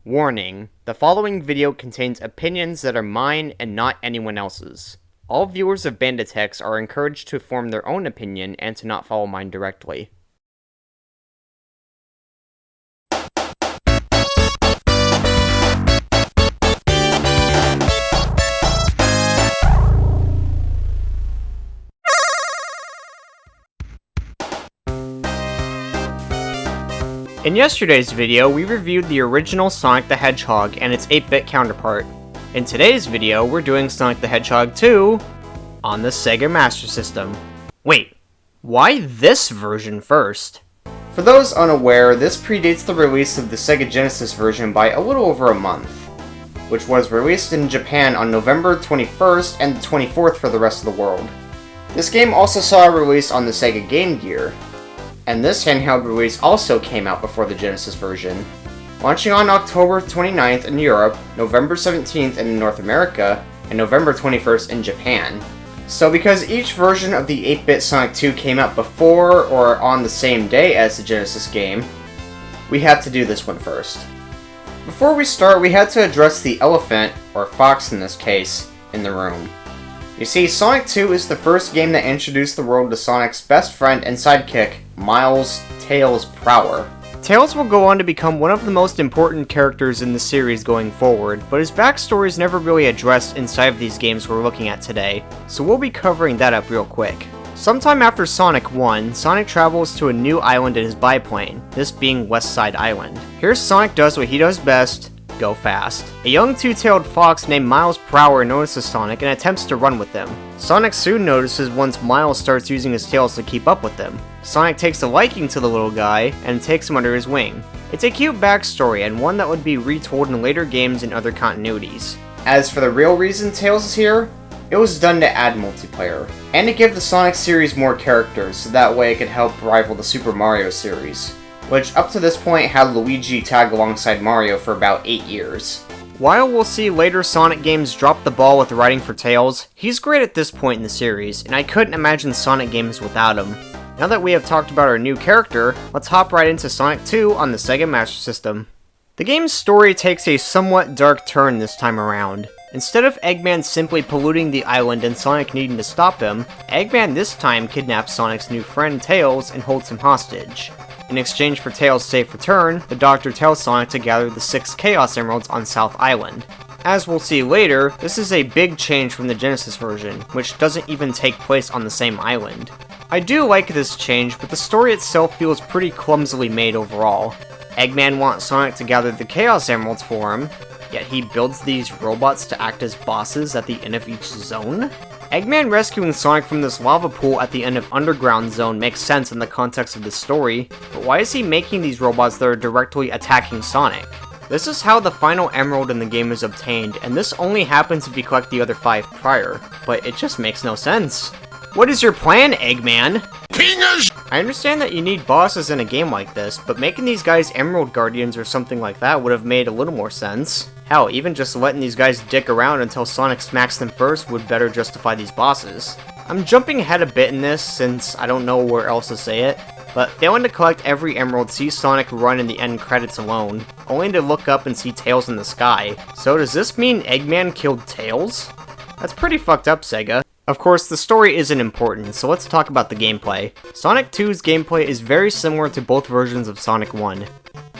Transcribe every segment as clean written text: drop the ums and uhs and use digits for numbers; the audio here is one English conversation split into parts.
Warning, the following video contains opinions that are mine and not anyone else's. All viewers of Banditex are encouraged to form their own opinion and to not follow mine directly. In yesterday's video, we reviewed the original Sonic the Hedgehog and its 8-bit counterpart. In today's video, we're doing Sonic the Hedgehog 2 on the Sega Master System. Wait, why this version first? For those unaware, this predates the release of the Sega Genesis version by a little over a month, which was released in Japan on November 21st and the 24th for the rest of the world. This game also saw a release on the Sega Game Gear, and this handheld release also came out before the Genesis version, launching on October 29th in Europe, November 17th in North America, and November 21st in Japan. So because each version of the 8-bit Sonic 2 came out before or on the same day as the Genesis game, we had to do this one first. Before we start, we had to address the elephant, or fox in this case, in the room. You see, Sonic 2 is the first game that introduced the world to Sonic's best friend and sidekick, Miles Tails Prower. Tails will go on to become one of the most important characters in the series going forward, but his backstory is never really addressed inside of these games we're looking at today, so we'll be covering that up real quick. Sometime after Sonic 1, Sonic travels to a new island in his biplane, this being West Side Island. Here Sonic does what he does best: go fast. A young two-tailed fox named Miles Prower notices Sonic and attempts to run with them. Sonic soon notices once Miles starts using his tails to keep up with them. Sonic takes a liking to the little guy and takes him under his wing. It's a cute backstory and one that would be retold in later games and other continuities. As for the real reason Tails is here, it was done to add multiplayer, and to give the Sonic series more characters so that way it could help rival the Super Mario series, which up to this point had Luigi tag alongside Mario for about 8 years. While we'll see later Sonic games drop the ball with writing for Tails, he's great at this point in the series, and I couldn't imagine Sonic games without him. Now that we have talked about our new character, let's hop right into Sonic 2 on the Sega Master System. The game's story takes a somewhat dark turn this time around. Instead of Eggman simply polluting the island and Sonic needing to stop him, Eggman this time kidnaps Sonic's new friend Tails and holds him hostage. In exchange for Tails' safe return, the Doctor tells Sonic to gather the 6 Chaos Emeralds on South Island. As we'll see later, this is a big change from the Genesis version, which doesn't even take place on the same island. I do like this change, but the story itself feels pretty clumsily made overall. Eggman wants Sonic to gather the Chaos Emeralds for him, yet he builds these robots to act as bosses at the end of each zone? Eggman rescuing Sonic from this lava pool at the end of Underground Zone makes sense in the context of the story, but why is he making these robots that are directly attacking Sonic? This is how the final emerald in the game is obtained, and this only happens if you collect the other 5 prior, but it just makes no sense. What is your plan, Eggman? I understand that you need bosses in a game like this, but making these guys Emerald Guardians or something like that would have made a little more sense. Hell, even just letting these guys dick around until Sonic smacks them first would better justify these bosses. I'm jumping ahead a bit in this since I don't know where else to say it, but failing to collect every emerald sees Sonic run in the end credits alone, only to look up and see Tails in the sky. So does this mean Eggman killed Tails? That's pretty fucked up, Sega. Of course, the story isn't important, so let's talk about the gameplay. Sonic 2's gameplay is very similar to both versions of Sonic 1.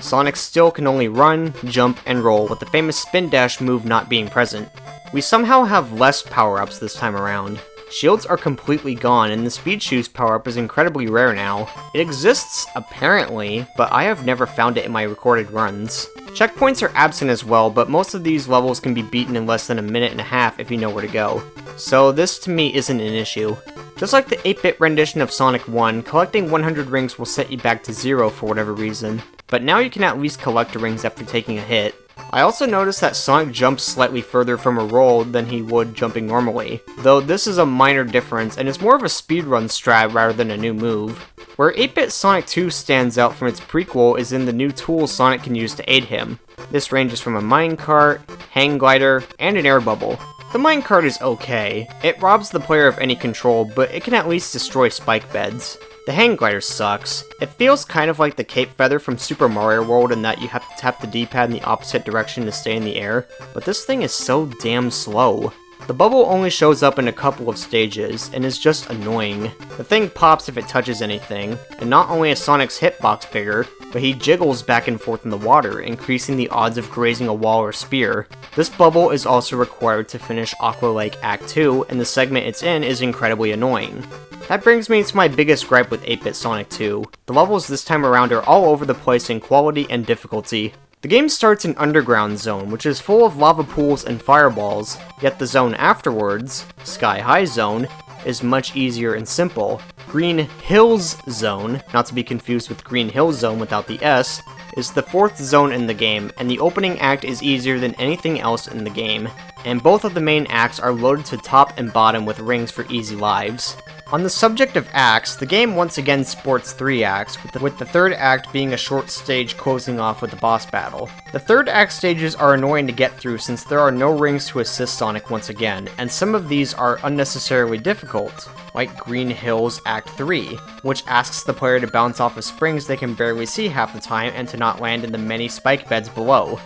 Sonic still can only run, jump, and roll, with the famous spin dash move not being present. We somehow have less power-ups this time around. Shields are completely gone, and the Speed Shoes power-up is incredibly rare now. It exists, apparently, but I have never found it in my recorded runs. Checkpoints are absent as well, but most of these levels can be beaten in less than a minute and a half if you know where to go. So this to me isn't an issue. Just like the 8-bit rendition of Sonic 1, collecting 100 rings will set you back to 0 for whatever reason, but now you can at least collect the rings after taking a hit. I also noticed that Sonic jumps slightly further from a roll than he would jumping normally, though this is a minor difference and is more of a speedrun strat rather than a new move. Where 8-bit Sonic 2 stands out from its prequel is in the new tools Sonic can use to aid him. This ranges from a minecart, hang glider, and an air bubble. The minecart is okay. It robs the player of any control, but it can at least destroy spike beds. The hang glider sucks. It feels kind of like the cape feather from Super Mario World in that you have to tap the D-pad in the opposite direction to stay in the air, but this thing is so damn slow. The bubble only shows up in a couple of stages, and is just annoying. The thing pops if it touches anything, and not only is Sonic's hitbox bigger, but he jiggles back and forth in the water, increasing the odds of grazing a wall or spear. This bubble is also required to finish Aqua Lake Act 2, and the segment it's in is incredibly annoying. That brings me to my biggest gripe with 8-bit Sonic 2. The levels this time around are all over the place in quality and difficulty. The game starts in Underground Zone, which is full of lava pools and fireballs, yet the zone afterwards, Sky High Zone, is much easier and simple. Green Hills Zone, not to be confused with Green Hill Zone without the S, is the 4th zone in the game, and the opening act is easier than anything else in the game, and both of the main acts are loaded to top and bottom with rings for easy lives. On the subject of acts, the game once again sports 3 acts, with the 3rd act being a short stage closing off with a boss battle. The 3rd act stages are annoying to get through since there are no rings to assist Sonic once again, and some of these are unnecessarily difficult, like Green Hills Act 3, which asks the player to bounce off of springs they can barely see half the time and to not land in the many spike beds below.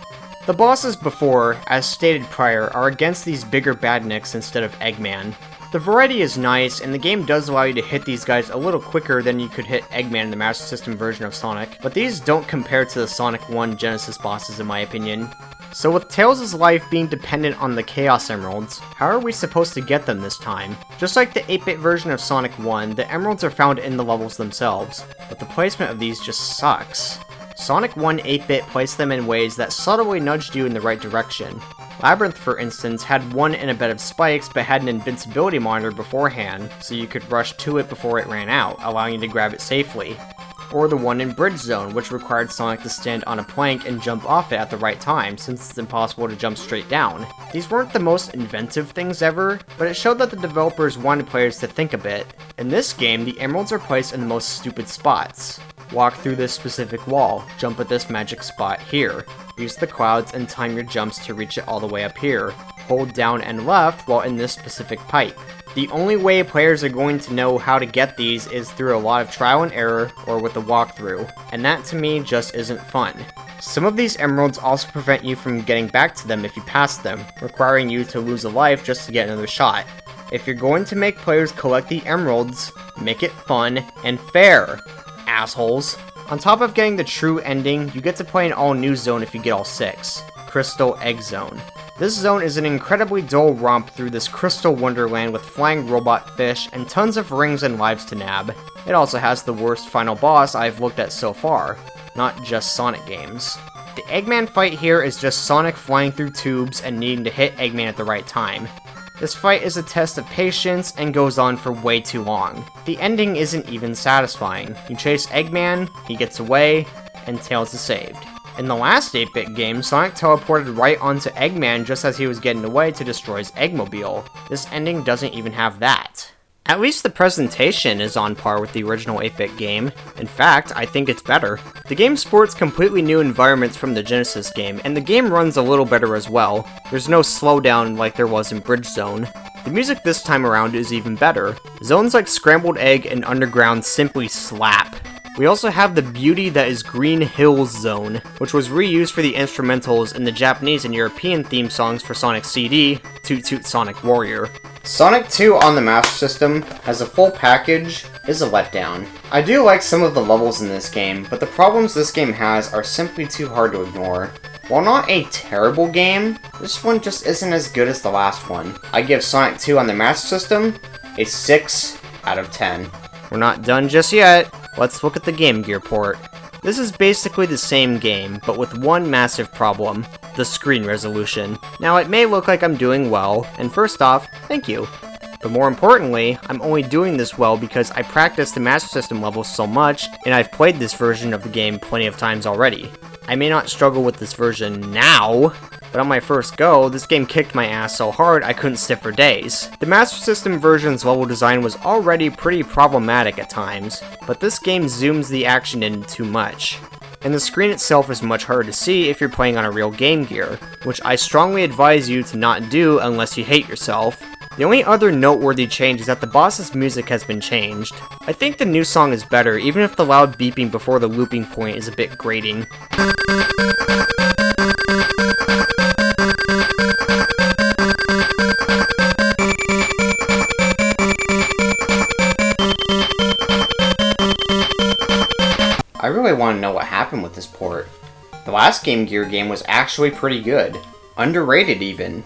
The bosses before, as stated prior, are against these bigger badniks instead of Eggman. The variety is nice, and the game does allow you to hit these guys a little quicker than you could hit Eggman in the Master System version of Sonic, but these don't compare to the Sonic 1 Genesis bosses in my opinion. So with Tails' life being dependent on the Chaos Emeralds, how are we supposed to get them this time? Just like the 8-bit version of Sonic 1, the emeralds are found in the levels themselves, but the placement of these just sucks. Sonic 1 8-bit placed them in ways that subtly nudged you in the right direction. Labyrinth, for instance, had one in a bed of spikes but had an invincibility monitor beforehand, so you could rush to it before it ran out, allowing you to grab it safely. Or the one in Bridge Zone, which required Sonic to stand on a plank and jump off it at the right time, since it's impossible to jump straight down. These weren't the most inventive things ever, but it showed that the developers wanted players to think a bit. In this game, the emeralds are placed in the most stupid spots. Walk through this specific wall, jump at this magic spot here. Use the clouds and time your jumps to reach it all the way up here. Hold down and left while in this specific pipe. The only way players are going to know how to get these is through a lot of trial and error or with a walkthrough, and that to me just isn't fun. Some of these emeralds also prevent you from getting back to them if you pass them, requiring you to lose a life just to get another shot. If you're going to make players collect the emeralds, make it fun and fair, assholes. On top of getting the true ending, you get to play an all-new zone if you get all 6, Crystal Egg Zone. This zone is an incredibly dull romp through this crystal wonderland with flying robot fish and tons of rings and lives to nab. It also has the worst final boss I've looked at so far, not just Sonic games. The Eggman fight here is just Sonic flying through tubes and needing to hit Eggman at the right time. This fight is a test of patience and goes on for way too long. The ending isn't even satisfying. You chase Eggman, he gets away, and Tails is saved. In the last 8-bit game, Sonic teleported right onto Eggman just as he was getting away to destroy his Eggmobile. This ending doesn't even have that. At least the presentation is on par with the original 8-bit game. In fact, I think it's better. The game sports completely new environments from the Genesis game, and the game runs a little better as well. There's no slowdown like there was in Bridge Zone. The music this time around is even better. Zones like Scrambled Egg and Underground simply slap. We also have the beauty that is Green Hills Zone, which was reused for the instrumentals in the Japanese and European theme songs for Sonic CD, Toot Toot Sonic Warrior. Sonic 2 on the Master System, as a full package, is a letdown. I do like some of the levels in this game, but the problems this game has are simply too hard to ignore. While not a terrible game, this one just isn't as good as the last one. I give Sonic 2 on the Master System a 6 out of 10. We're not done just yet. Let's look at the Game Gear port. This is basically the same game, but with one massive problem: the screen resolution. Now it may look like I'm doing well, and first off, thank you. But more importantly, I'm only doing this well because I practiced the Master System levels so much, and I've played this version of the game plenty of times already. I may not struggle with this version now, but on my first go, this game kicked my ass so hard I couldn't sit for days. The Master System version's level design was already pretty problematic at times, but this game zooms the action in too much. And the screen itself is much harder to see if you're playing on a real Game Gear, which I strongly advise you to not do unless you hate yourself. The only other noteworthy change is that the boss's music has been changed. I think the new song is better, even if the loud beeping before the looping point is a bit grating. I really want to know what happened with this port. The last Game Gear game was actually pretty good. Underrated even.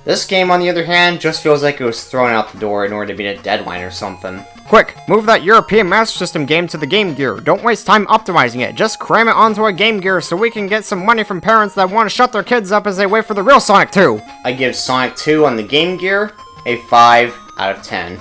This game, on the other hand, just feels like it was thrown out the door in order to meet a deadline or something. Quick, move that European Master System game to the Game Gear. Don't waste time optimizing it. Just cram it onto a Game Gear so we can get some money from parents that want to shut their kids up as they wait for the real Sonic 2. I give Sonic 2 on the Game Gear a 5 out of 10.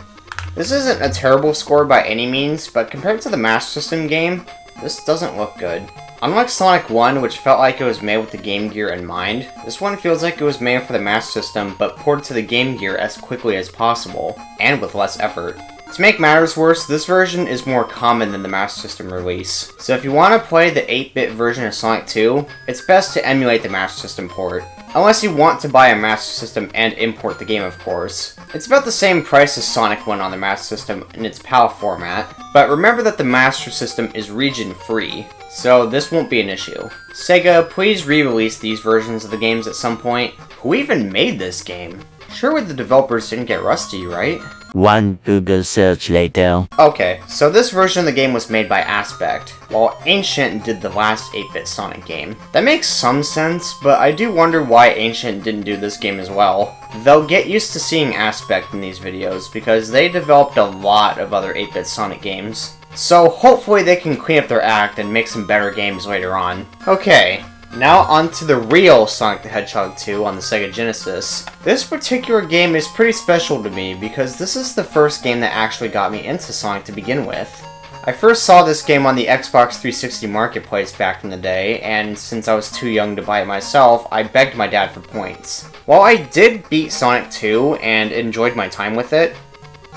This isn't a terrible score by any means, but compared to the Master System game, this doesn't look good. Unlike Sonic 1, which felt like it was made with the Game Gear in mind, this one feels like it was made for the Master System but ported to the Game Gear as quickly as possible, and with less effort. To make matters worse, this version is more common than the Master System release, so if you want to play the 8-bit version of Sonic 2, it's best to emulate the Master System port. Unless you want to buy a Master System and import the game, of course. It's about the same price as Sonic 1 on the Master System in its PAL format, but remember that the Master System is region-free, so this won't be an issue. Sega, please re-release these versions of the games at some point. Who even made this game? Surely the developers didn't get rusty, right? One Google search later. Okay, so this version of the game was made by Aspect, while Ancient did the last 8-bit Sonic game. That makes some sense, but I do wonder why Ancient didn't do this game as well. Though get used to seeing Aspect in these videos, because they developed a lot of other 8-bit Sonic games. So hopefully they can clean up their act and make some better games later on. Okay. Now on to the real Sonic the Hedgehog 2 on the Sega Genesis. This particular game is pretty special to me because this is the first game that actually got me into Sonic to begin with. I first saw this game on the Xbox 360 Marketplace back in the day, and since I was too young to buy it myself, I begged my dad for points. While I did beat Sonic 2 and enjoyed my time with it,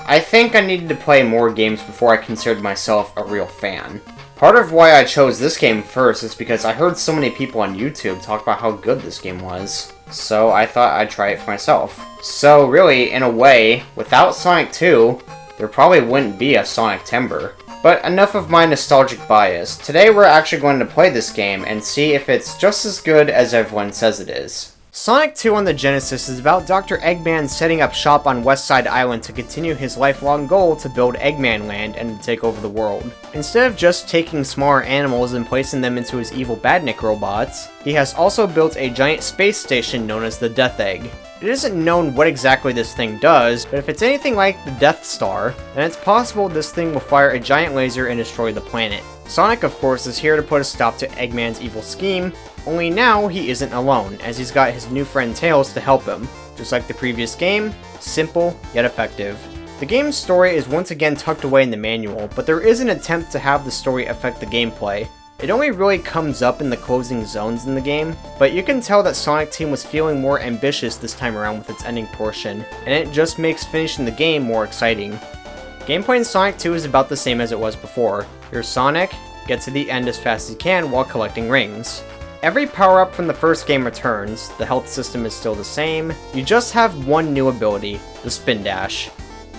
I think I needed to play more games before I considered myself a real fan. Part of why I chose this game first is because I heard so many people on YouTube talk about how good this game was, so I thought I'd try it for myself. So really, in a way, without Sonic 2, there probably wouldn't be a Sonic Timber. But enough of my nostalgic bias. Today we're actually going to play this game and see if it's just as good as everyone says it is. Sonic 2 on the Genesis is about Dr. Eggman setting up shop on Westside Island to continue his lifelong goal to build Eggman Land and to take over the world. Instead of just taking smaller animals and placing them into his evil Badnik robots, he has also built a giant space station known as the Death Egg. It isn't known what exactly this thing does, but if it's anything like the Death Star, then it's possible this thing will fire a giant laser and destroy the planet. Sonic, of course, is here to put a stop to Eggman's evil scheme, only now he isn't alone, as he's got his new friend Tails to help him. Just like the previous game, simple yet effective. The game's story is once again tucked away in the manual, but there is an attempt to have the story affect the gameplay. It only really comes up in the closing zones in the game, but you can tell that Sonic Team was feeling more ambitious this time around with its ending portion, and it just makes finishing the game more exciting. Gameplay in Sonic 2 is about the same as it was before. You're Sonic, get to the end as fast as you can while collecting rings. Every power-up from the first game returns, the health system is still the same, you just have one new ability, the Spin Dash.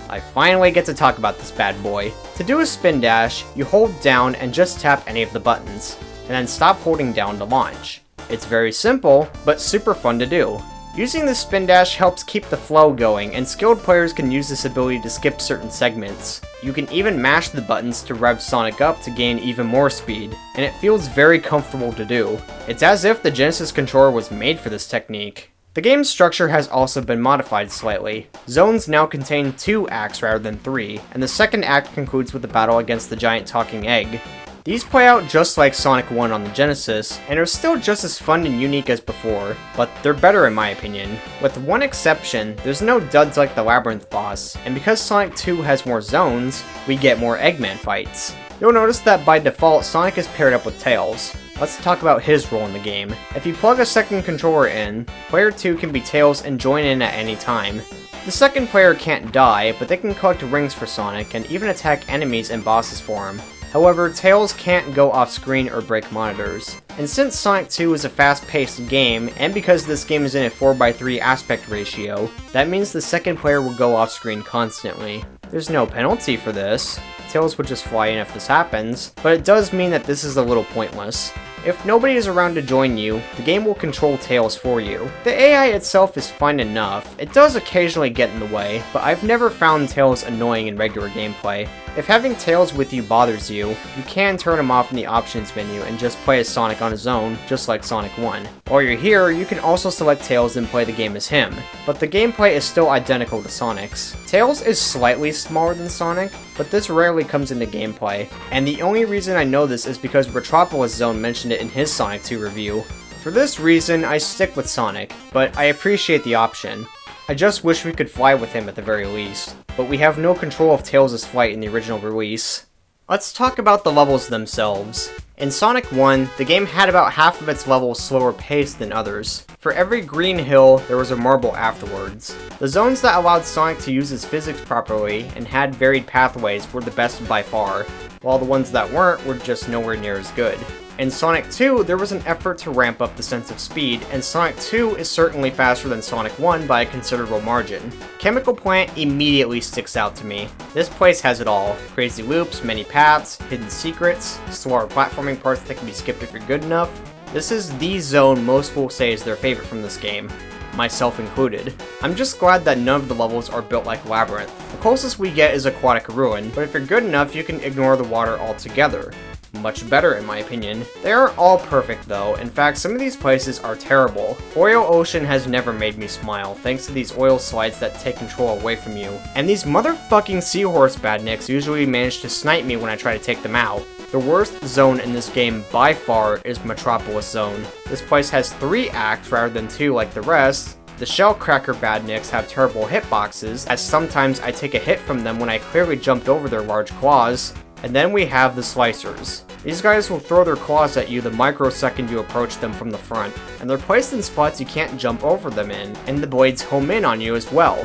I finally get to talk about this bad boy. To do a Spin Dash, you hold down and just tap any of the buttons, and then stop holding down to launch. It's very simple, but super fun to do. Using the Spin Dash helps keep the flow going, and skilled players can use this ability to skip certain segments. You can even mash the buttons to rev Sonic up to gain even more speed, and it feels very comfortable to do. It's as if the Genesis controller was made for this technique. The game's structure has also been modified slightly. Zones now contain 2 acts rather than 3, and the second act concludes with the battle against the giant talking egg. These play out just like Sonic 1 on the Genesis, and are still just as fun and unique as before, but they're better in my opinion. With one exception, there's no duds like the Labyrinth boss, and because Sonic 2 has more zones, we get more Eggman fights. You'll notice that by default, Sonic is paired up with Tails. Let's talk about his role in the game. If you plug a second controller in, player 2 can be Tails and join in at any time. The second player can't die, but they can collect rings for Sonic and even attack enemies and bosses for him. However, Tails can't go off screen or break monitors. And since Sonic 2 is a fast-paced game, and because this game is in a 4:3 aspect ratio, that means the second player will go off screen constantly. There's no penalty for this. Tails would just fly in if this happens, but it does mean that this is a little pointless. If nobody is around to join you, the game will control Tails for you. The AI itself is fine enough. It does occasionally get in the way, but I've never found Tails annoying in regular gameplay. If having Tails with you bothers you, you can turn him off in the options menu and just play as Sonic on his own, just like Sonic 1. While you're here, you can also select Tails and play the game as him, but the gameplay is still identical to Sonic's. Tails is slightly smaller than Sonic, but this rarely comes into gameplay, and the only reason I know this is because Metropolis Zone mentioned it in his Sonic 2 review. For this reason, I stick with Sonic, but I appreciate the option. I just wish we could fly with him at the very least, but we have no control of Tails' flight in the original release. Let's talk about the levels themselves. In Sonic 1, the game had about half of its levels slower paced than others. For every green hill, there was a marble afterwards. The zones that allowed Sonic to use his physics properly and had varied pathways were the best by far, while the ones that weren't were just nowhere near as good. In Sonic 2, there was an effort to ramp up the sense of speed, and Sonic 2 is certainly faster than Sonic 1 by a considerable margin. Chemical Plant immediately sticks out to me. This place has it all. Crazy loops, many paths, hidden secrets, slower platforming parts that can be skipped if you're good enough. This is the zone most will say is their favorite from this game, myself included. I'm just glad that none of the levels are built like Labyrinth. The closest we get is Aquatic Ruin, but if you're good enough, you can ignore the water altogether. Much better in my opinion. They aren't all perfect though. In fact, some of these places are terrible. Oil Ocean has never made me smile, thanks to these oil slides that take control away from you. And these motherfucking seahorse badniks usually manage to snipe me when I try to take them out. The worst zone in this game by far is Metropolis Zone. This place has 3 acts rather than 2 like the rest. The Shellcracker badniks have terrible hitboxes, as sometimes I take a hit from them when I clearly jumped over their large claws. And then we have the Slicers. These guys will throw their claws at you the microsecond you approach them from the front, and they're placed in spots you can't jump over them in, and the blades home in on you as well.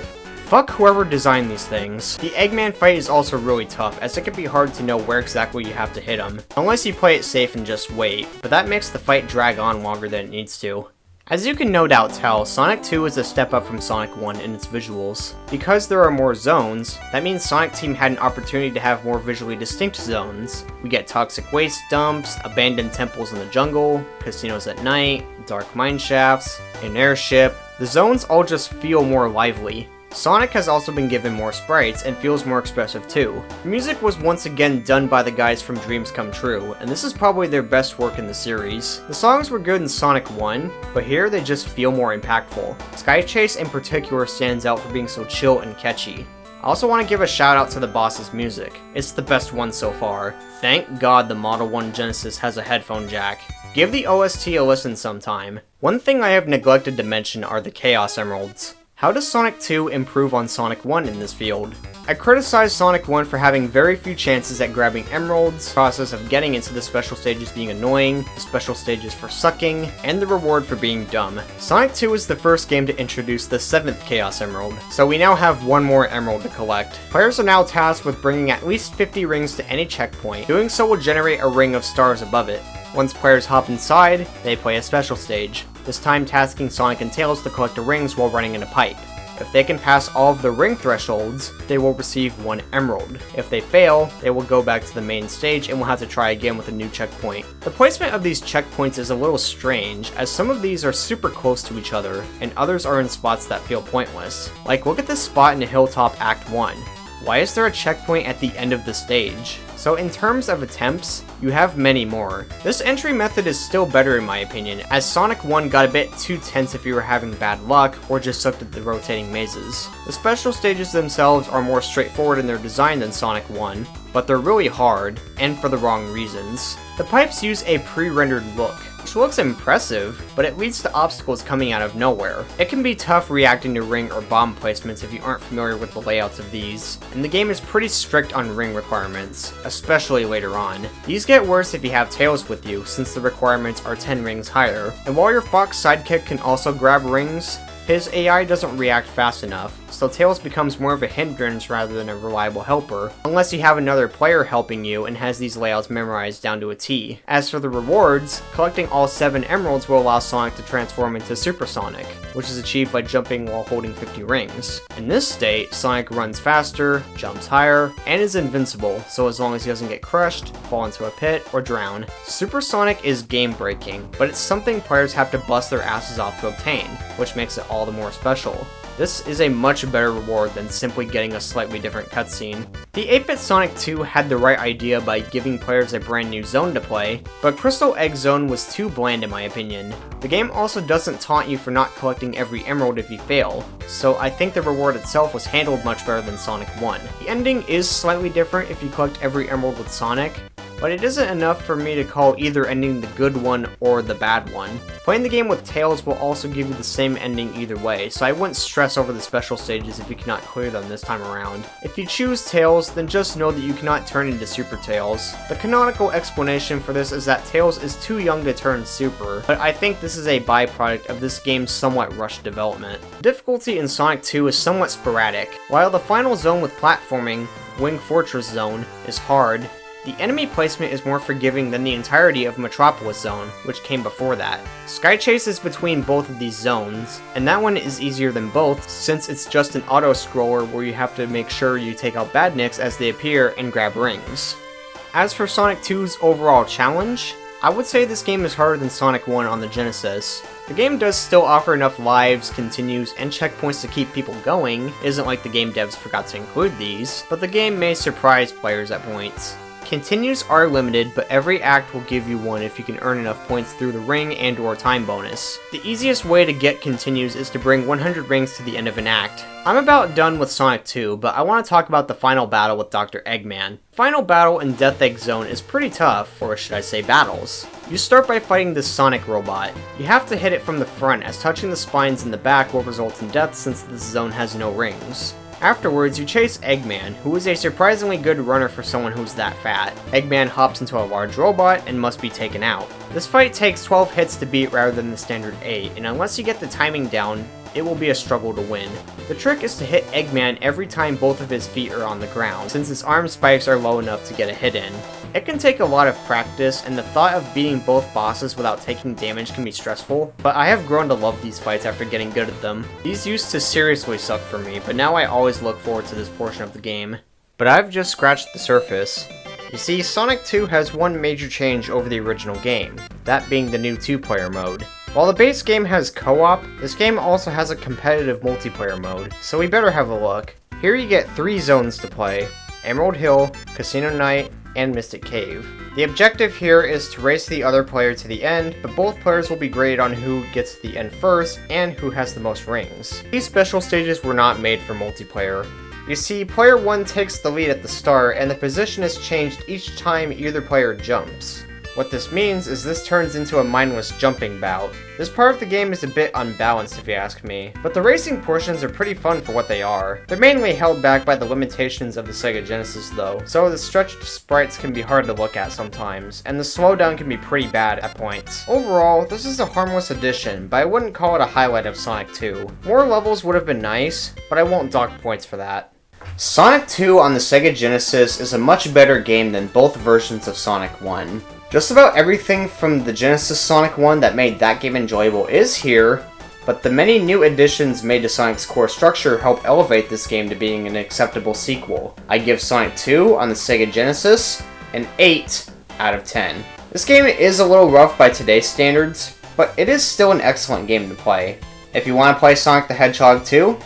Fuck whoever designed these things. The Eggman fight is also really tough, as it can be hard to know where exactly you have to hit him, unless you play it safe and just wait, but that makes the fight drag on longer than it needs to. As you can no doubt tell, Sonic 2 is a step up from Sonic 1 in its visuals. Because there are more zones, that means Sonic Team had an opportunity to have more visually distinct zones. We get toxic waste dumps, abandoned temples in the jungle, casinos at night, dark mineshafts, an airship. The zones all just feel more lively. Sonic has also been given more sprites and feels more expressive too. The music was once again done by the guys from Dreams Come True, and this is probably their best work in the series. The songs were good in Sonic 1, but here they just feel more impactful. Sky Chase in particular stands out for being so chill and catchy. I also want to give a shout out to the boss's music. It's the best one so far. Thank God the Model 1 Genesis has a headphone jack. Give the OST a listen sometime. One thing I have neglected to mention are the Chaos Emeralds. How does Sonic 2 improve on Sonic 1 in this field? I criticized Sonic 1 for having very few chances at grabbing emeralds, the process of getting into the special stages being annoying, the special stages for sucking, and the reward for being dumb. Sonic 2 is the first game to introduce the 7th Chaos Emerald, so we now have one more emerald to collect. Players are now tasked with bringing at least 50 rings to any checkpoint. Doing so will generate a ring of stars above it. Once players hop inside, they play a special stage, this time tasking Sonic and Tails to collect the rings while running in a pipe. If they can pass all of the ring thresholds, they will receive 1 emerald. If they fail, they will go back to the main stage and will have to try again with a new checkpoint. The placement of these checkpoints is a little strange, as some of these are super close to each other, and others are in spots that feel pointless. Like, look at this spot in Hilltop Act 1. Why is there a checkpoint at the end of the stage? So in terms of attempts, you have many more. This entry method is still better in my opinion, as Sonic 1 got a bit too tense if you were having bad luck or just sucked at the rotating mazes. The special stages themselves are more straightforward in their design than Sonic 1, but they're really hard, and for the wrong reasons. The pipes use a pre-rendered look, which looks impressive, but it leads to obstacles coming out of nowhere. It can be tough reacting to ring or bomb placements if you aren't familiar with the layouts of these, and the game is pretty strict on ring requirements, especially later on. These get worse if you have Tails with you, since the requirements are 10 rings higher, and while your Fox sidekick can also grab rings, his AI doesn't react fast enough, so Tails becomes more of a hindrance rather than a reliable helper, unless you have another player helping you and has these layouts memorized down to a T. As for the rewards, collecting all 7 emeralds will allow Sonic to transform into Super Sonic, which is achieved by jumping while holding 50 rings. In this state, Sonic runs faster, jumps higher, and is invincible, so as long as he doesn't get crushed, fall into a pit, or drown. Super Sonic is game-breaking, but it's something players have to bust their asses off to obtain, which makes it all the more special. This is a much better reward than simply getting a slightly different cutscene. The 8-bit Sonic 2 had the right idea by giving players a brand new zone to play, but Crystal Egg Zone was too bland in my opinion. The game also doesn't taunt you for not collecting every emerald if you fail, so I think the reward itself was handled much better than Sonic 1. The ending is slightly different if you collect every emerald with Sonic, but it isn't enough for me to call either ending the good one or the bad one. Playing the game with Tails will also give you the same ending either way, so I wouldn't stress over the special stages if you cannot clear them this time around. If you choose Tails, then just know that you cannot turn into Super Tails. The canonical explanation for this is that Tails is too young to turn Super, but I think this is a byproduct of this game's somewhat rushed development. Difficulty in Sonic 2 is somewhat sporadic. While the final zone with platforming, Wing Fortress Zone, is hard, the enemy placement is more forgiving than the entirety of Metropolis Zone, which came before that. Sky Chase is between both of these zones, and that one is easier than both since it's just an auto-scroller where you have to make sure you take out badniks as they appear and grab rings. As for Sonic 2's overall challenge, I would say this game is harder than Sonic 1 on the Genesis. The game does still offer enough lives, continues, and checkpoints to keep people going, isn't like the game devs forgot to include these, but the game may surprise players at points. Continues are limited, but every act will give you one if you can earn enough points through the ring and or time bonus. The easiest way to get continues is to bring 100 rings to the end of an act. I'm about done with Sonic 2, but I want to talk about the final battle with Dr. Eggman. Final battle in Death Egg Zone is pretty tough, or should I say battles. You start by fighting this Sonic robot. You have to hit it from the front, as touching the spines in the back will result in death since this zone has no rings. Afterwards, you chase Eggman, who is a surprisingly good runner for someone who's that fat. Eggman hops into a large robot and must be taken out. This fight takes 12 hits to beat rather than the standard 8, and unless you get the timing down, it will be a struggle to win. The trick is to hit Eggman every time both of his feet are on the ground, since his arm spikes are low enough to get a hit in. It can take a lot of practice, and the thought of beating both bosses without taking damage can be stressful, but I have grown to love these fights after getting good at them. These used to seriously suck for me, but now I always look forward to this portion of the game. But I've just scratched the surface. You see, Sonic 2 has one major change over the original game, that being the new 2-player mode. While the base game has co-op, this game also has a competitive multiplayer mode, so we better have a look. Here you get 3 zones to play: Emerald Hill, Casino Night, and Mystic Cave. The objective here is to race the other player to the end, but both players will be graded on who gets to the end first and who has the most rings. These special stages were not made for multiplayer. You see, player 1 takes the lead at the start, and the position is changed each time either player jumps. What this means is this turns into a mindless jumping bout. This part of the game is a bit unbalanced if you ask me, but the racing portions are pretty fun for what they are. They're mainly held back by the limitations of the Sega Genesis though, so the stretched sprites can be hard to look at sometimes, and the slowdown can be pretty bad at points. Overall, this is a harmless addition, but I wouldn't call it a highlight of Sonic 2. More levels would have been nice, but I won't dock points for that. Sonic 2 on the Sega Genesis is a much better game than both versions of Sonic 1. Just about everything from the Genesis Sonic 1 that made that game enjoyable is here, but the many new additions made to Sonic's core structure help elevate this game to being an acceptable sequel. I give Sonic 2 on the Sega Genesis an 8 out of 10. This game is a little rough by today's standards, but it is still an excellent game to play. If you want to play Sonic the Hedgehog 2,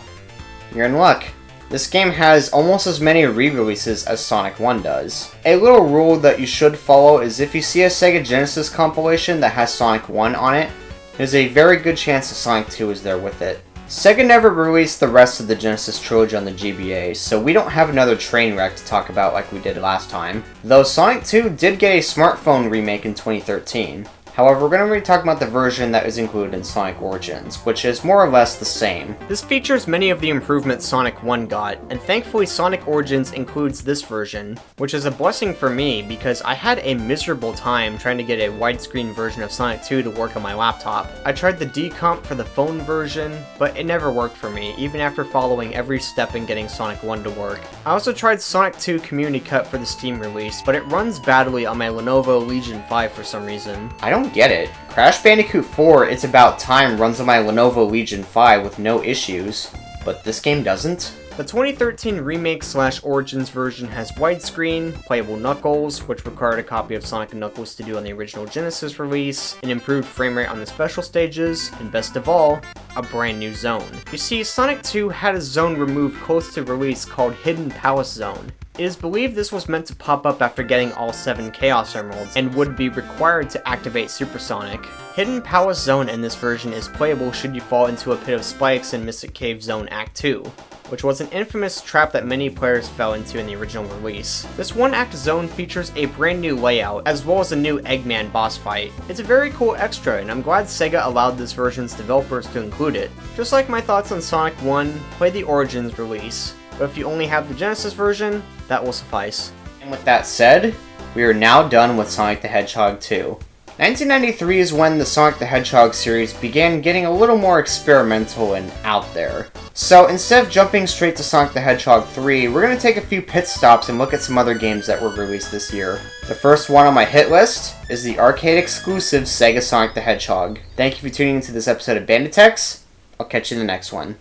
you're in luck. This game has almost as many re-releases as Sonic 1 does. A little rule that you should follow is if you see a Sega Genesis compilation that has Sonic 1 on it, there's a very good chance that Sonic 2 is there with it. Sega never released the rest of the Genesis trilogy on the GBA, so we don't have another train wreck to talk about like we did last time. Though Sonic 2 did get a smartphone remake in 2013. However, we're going to be talking about the version that is included in Sonic Origins, which is more or less the same. This features many of the improvements Sonic 1 got, and thankfully Sonic Origins includes this version, which is a blessing for me because I had a miserable time trying to get a widescreen version of Sonic 2 to work on my laptop. I tried the decomp for the phone version, but it never worked for me, even after following every step in getting Sonic 1 to work. I also tried Sonic 2 Community Cut for the Steam release, but it runs badly on my Lenovo Legion 5 for some reason. I don't get it. Crash Bandicoot 4 It's About Time runs on my Lenovo Legion 5 with no issues, but this game doesn't? The 2013 Remake/Origins version has widescreen, playable Knuckles, which required a copy of Sonic & Knuckles to do on the original Genesis release, an improved framerate on the special stages, and best of all, a brand new zone. You see, Sonic 2 had a zone removed close to release called Hidden Palace Zone. It is believed this was meant to pop up after getting all 7 Chaos Emeralds, and would be required to activate Supersonic. Hidden Palace Zone in this version is playable should you fall into a pit of spikes in Mystic Cave Zone Act 2, which was an infamous trap that many players fell into in the original release. This one-act zone features a brand new layout, as well as a new Eggman boss fight. It's a very cool extra, and I'm glad Sega allowed this version's developers to include it. Just like my thoughts on Sonic 1, play the Origins release, but if you only have the Genesis version, that will suffice. And with that said, we are now done with Sonic the Hedgehog 2. 1993 is when the Sonic the Hedgehog series began getting a little more experimental and out there. So instead of jumping straight to Sonic the Hedgehog 3, we're going to take a few pit stops and look at some other games that were released this year. The first one on my hit list is the arcade-exclusive Sega Sonic the Hedgehog. Thank you for tuning into this episode of Banditex. I'll catch you in the next one.